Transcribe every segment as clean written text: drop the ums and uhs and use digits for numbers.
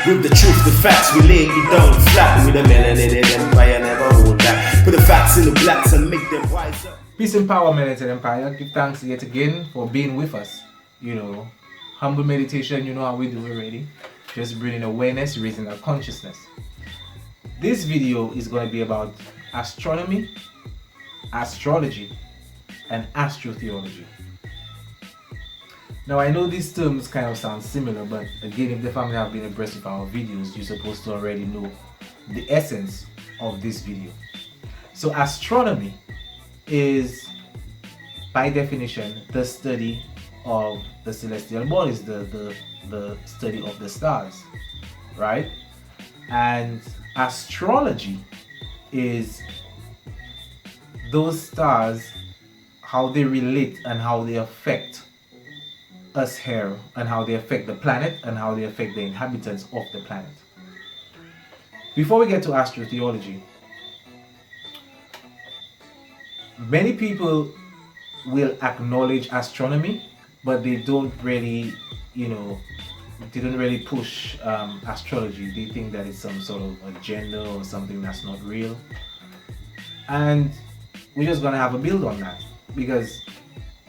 With the truth, the facts, we lay it down flat. With the melanated empire, never hold back. Put the facts in the blacks and make them wise up. Peace and power, Melanated Empire. Give thanks yet again for being with us. Humble meditation, you know how we do already. Just bringing awareness, raising our consciousness. This video is going to be about astronomy, astrology, and astrotheology. Now, I know these terms kind of sound similar, but again, if the family have been abreast of our videos, you're supposed to already know the essence of this video. So, astronomy is, by definition, the study of the celestial bodies, the study of the stars, right? And astrology is those stars, how they relate and how they affect us here, and how they affect the planet and how they affect the inhabitants of the planet. Before we get to astrotheology, many people will acknowledge astronomy, but they don't really, they don't really push astrology. They think that it's some sort of agenda or something that's not real. And we're just gonna have a build on that, because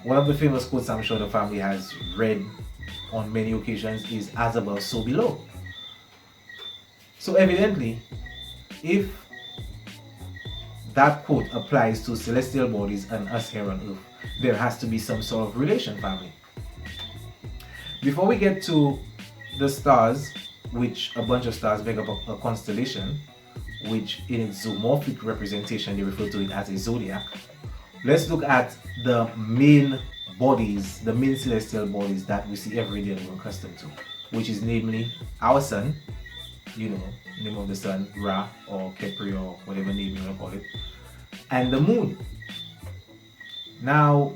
one of the famous quotes I'm sure the family has read on many occasions is "as above, so below." So evidently, if that quote applies to celestial bodies and us here on Earth, there has to be some sort of relation, family. Before we get to the stars, which a bunch of stars make up a constellation, which in its zoomorphic representation they refer to it as a zodiac, let's look at the main bodies, the main celestial bodies that we see every day and we're accustomed to, which is namely our sun, name of the sun, Ra or Kepri or whatever name you want to call it, and the moon. Now,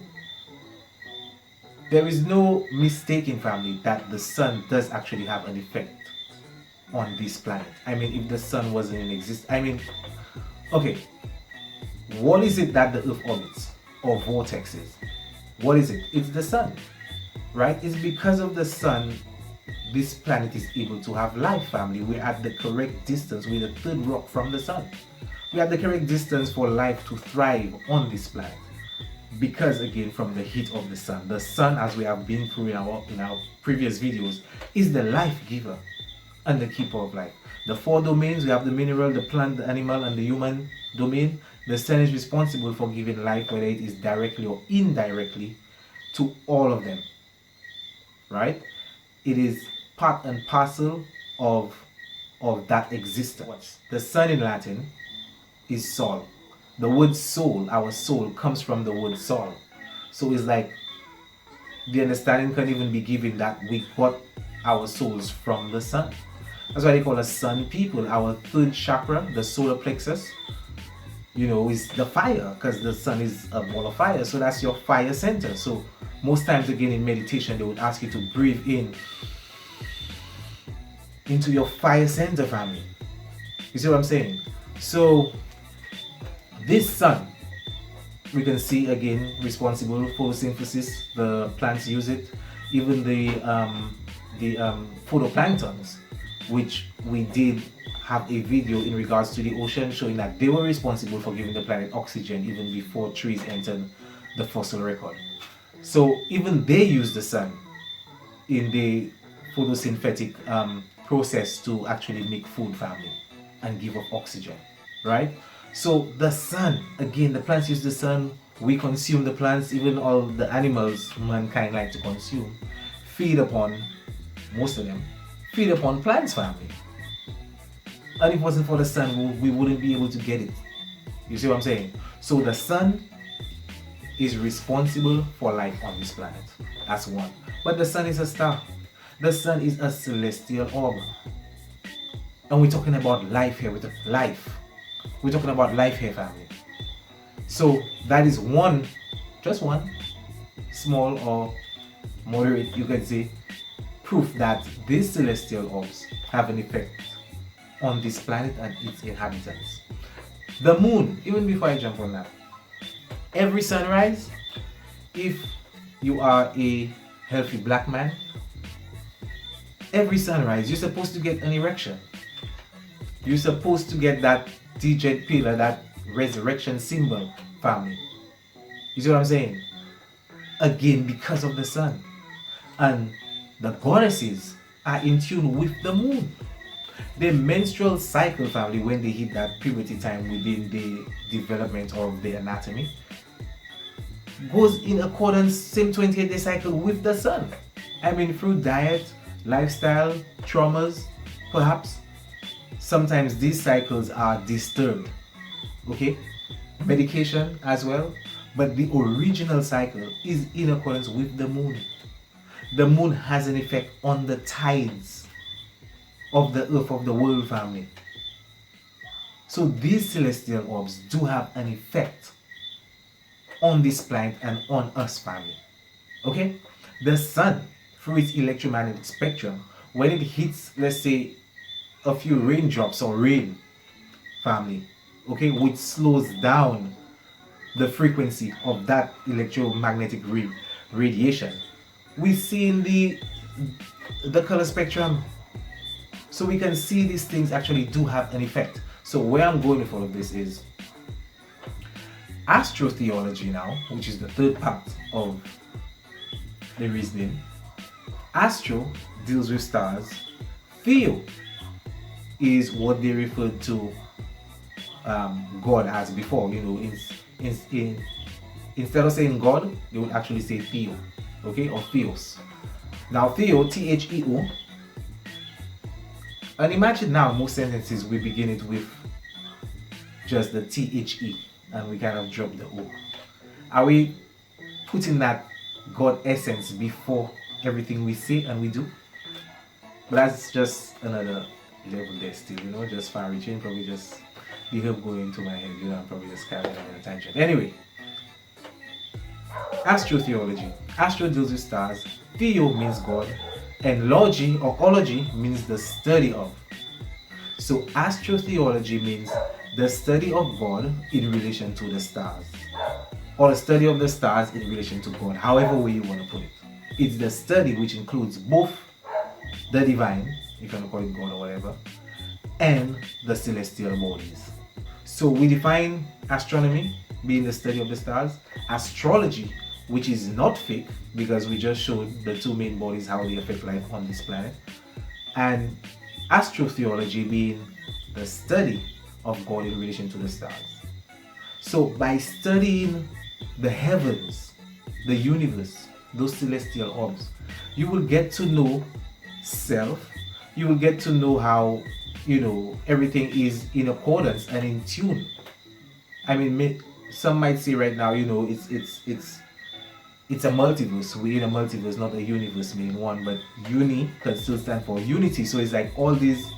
there is no mistaking, family, that the sun does actually have an effect on this planet. I mean, if the sun wasn't in existence, okay, what is it that the Earth orbits or vortexes? What is it? It's the sun, right? It's because of the sun this planet is able to have life, family. We're at the correct distance. We're the third rock from the sun. We're at the correct distance for life to thrive on this planet. Because again, from the heat of the sun, as we have been through in our previous videos, is the life giver and the keeper of life. The four domains, we have the mineral, the plant, the animal, and the human domain. The sun is responsible for giving life, whether it is directly or indirectly, to all of them, right? It is part and parcel of that existence. The sun in Latin is sol. The word soul, our soul, comes from the word sol. So it's like the understanding can even be given that we got our souls from the sun. That's why they call us sun people. Our third chakra, the solar plexus, is the fire, because the sun is a ball of fire. So that's your fire center. So most times, again, in meditation, they would ask you to breathe in into your fire center, family. You see what I'm saying? So this sun, we can see again responsible for photosynthesis. The plants use it. Even the photoplanktons, which we did have a video in regards to the ocean showing that they were responsible for giving the planet oxygen even before trees entered the fossil record. So even they use the sun in the photosynthetic process to actually make food, family, and give off oxygen, right? So the sun, again, the plants use the sun, we consume the plants, even all the animals mankind like to consume, feed upon, most of them, feed upon plants, family. And if it wasn't for the sun, we wouldn't be able to get it. You see what I'm saying? So the sun is responsible for life on this planet. That's one. But the sun is a star. The sun is a celestial orb. And we're talking about life here. We're talking about life here, family. So that is one, just one, small or moderate, you can say, proof that these celestial orbs have an effect on this planet and its inhabitants. The moon, even before I jump on that, every sunrise, if you are a healthy black man, every sunrise, you're supposed to get an erection. You're supposed to get that digit pillar, that resurrection symbol, family. You see what I'm saying? Again, because of the sun. And the goddesses are in tune with the moon. The menstrual cycle, family, when they hit that puberty time within the development of the anatomy, goes in accordance, same 28-day cycle with the sun. I mean, through diet, lifestyle, traumas, perhaps, sometimes these cycles are disturbed. Okay? Medication as well. But the original cycle is in accordance with the moon. The moon has an effect on the tides of the earth, of the world, family. So these celestial orbs do have an effect on this planet and on us, family. Okay? The sun, through its electromagnetic spectrum, when it hits, let's say, a few raindrops or rain, family, okay, which slows down the frequency of that electromagnetic radiation, we see in the color spectrum. So we can see these things actually do have an effect. So where I'm going with all of this is astrotheology now, which is the third part of the reasoning. Astro deals with stars. Theo is what they referred to God as before. You know, instead of saying God, they would actually say Theo, okay, or Theos. Now Theo, Theo, and imagine now most sentences we begin it with just the The, and we kind of drop the O. Are we putting that God essence before everything we say and we do? But that's just another level there still, you know, just far reaching, probably just the help going into my head, you know, I'm probably just carrying on a tangent. Anyway, astrotheology. Astro deals with stars, Theo means God, and logy or ology means the study of. So astrotheology means the study of God in relation to the stars, or the study of the stars in relation to God, however way you want to put it. It's the study which includes both the divine, if you want to call it God or whatever, and the celestial bodies. So we define astronomy being the study of the stars, astrology, which is not fake because we just showed the two main bodies, how they affect life on this planet, and astrotheology being the study of God in relation to the stars. So by studying the heavens, the universe, those celestial orbs, you will get to know self, you will get to know how, you know, everything is in accordance and in tune. I mean, some might say right now, you know, it's a multiverse. We're in a multiverse, not a universe, meaning one, but uni can still stand for unity. So it's like all these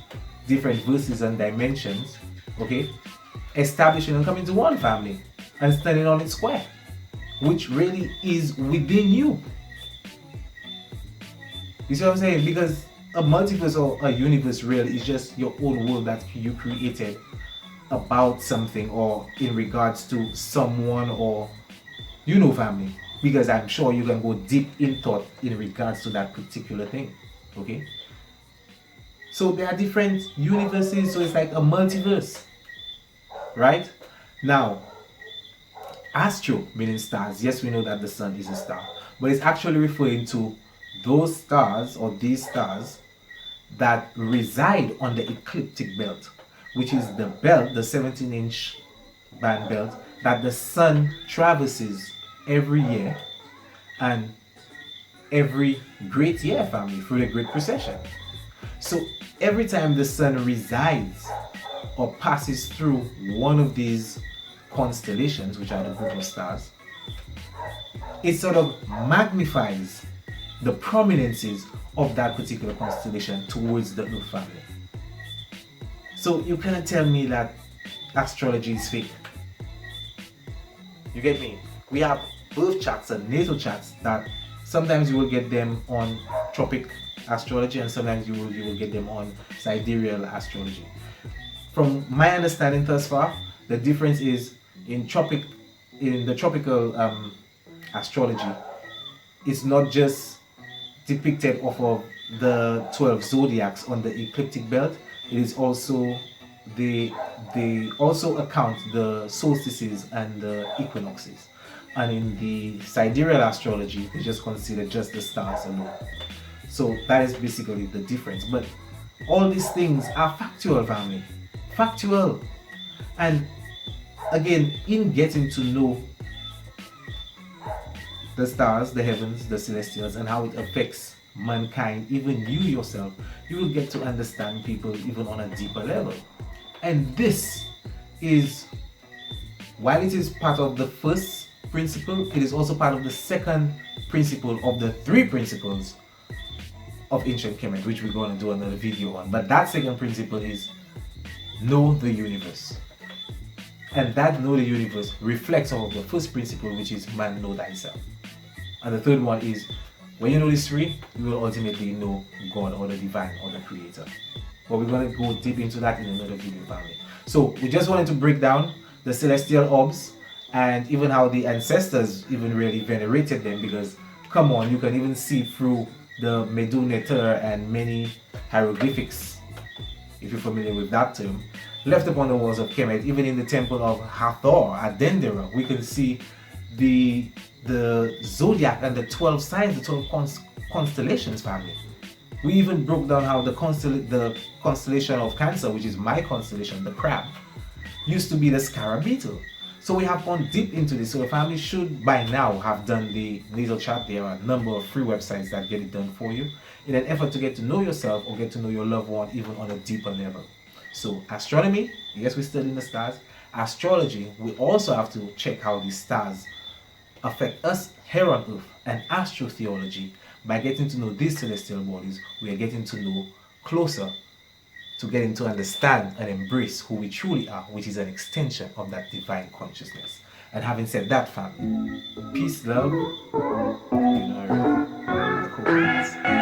different verses and dimensions, okay, establishing and coming to one family and standing on its square, which really is within you. You see what I'm saying? Because a multiverse or a universe really is just your own world that you created about something or in regards to someone, or, you know, family. Because I'm sure you can go deep in thought in regards to that particular thing. Okay? So there are different universes, so it's like a multiverse. Right? Now, astro meaning stars. Yes, we know that the sun is a star, but it's actually referring to those stars or these stars that reside on the ecliptic belt, which is the belt, the 17-inch band belt that the sun traverses every year and every great year, family, through the great precession. So every time the sun resides or passes through one of these constellations, which are the group of stars, it sort of magnifies the prominences of that particular constellation towards the Earth family. So you cannot tell me that astrology is fake. You get me? We have birth charts and natal charts that sometimes you will get them on tropic astrology and sometimes you will get them on sidereal astrology. From my understanding thus far, the difference is in the tropical astrology, it's not just depicted off of the 12 zodiacs on the ecliptic belt, it is also they also account the solstices and the equinoxes. And in the sidereal astrology, they just consider just the stars alone. So that is basically the difference. But all these things are factual, family. Factual. And again, in getting to know the stars, the heavens, the celestials, and how it affects mankind, even you yourself, you will get to understand people even on a deeper level. And this is, while it is part of the first principle, it is also part of the second principle of the three principles of ancient Kemet, which we're going to do another video on. But that second principle is know the universe. And that know the universe reflects off of the first principle, which is man know thyself. And the third one is, when you know these three, you will ultimately know God or the divine or the creator. But we're going to go deep into that in another video, family. So we just wanted to break down the celestial orbs and even how the ancestors even really venerated them, because come on, you can even see through the Medu Neter and many hieroglyphics, if you're familiar with that term, left upon the walls of Kemet. Even in the temple of Hathor at Dendera, we can see the zodiac and the 12 signs, the 12 constellations, family. We even broke down how the constellation of Cancer, which is my constellation, the crab, used to be the scarab beetle. So we have gone deep into this. So the family should by now have done the natal chart. There are a number of free websites that get it done for you in an effort to get to know yourself or get to know your loved one even on a deeper level. So astronomy, yes, we're studying the stars. Astrology, we also have to check how these stars affect us here on Earth. And astrotheology, by getting to know these celestial bodies, we are getting to know closer to getting to understand and embrace who we truly are, which is an extension of that divine consciousness. And having said that, family, peace, love, you know, the cool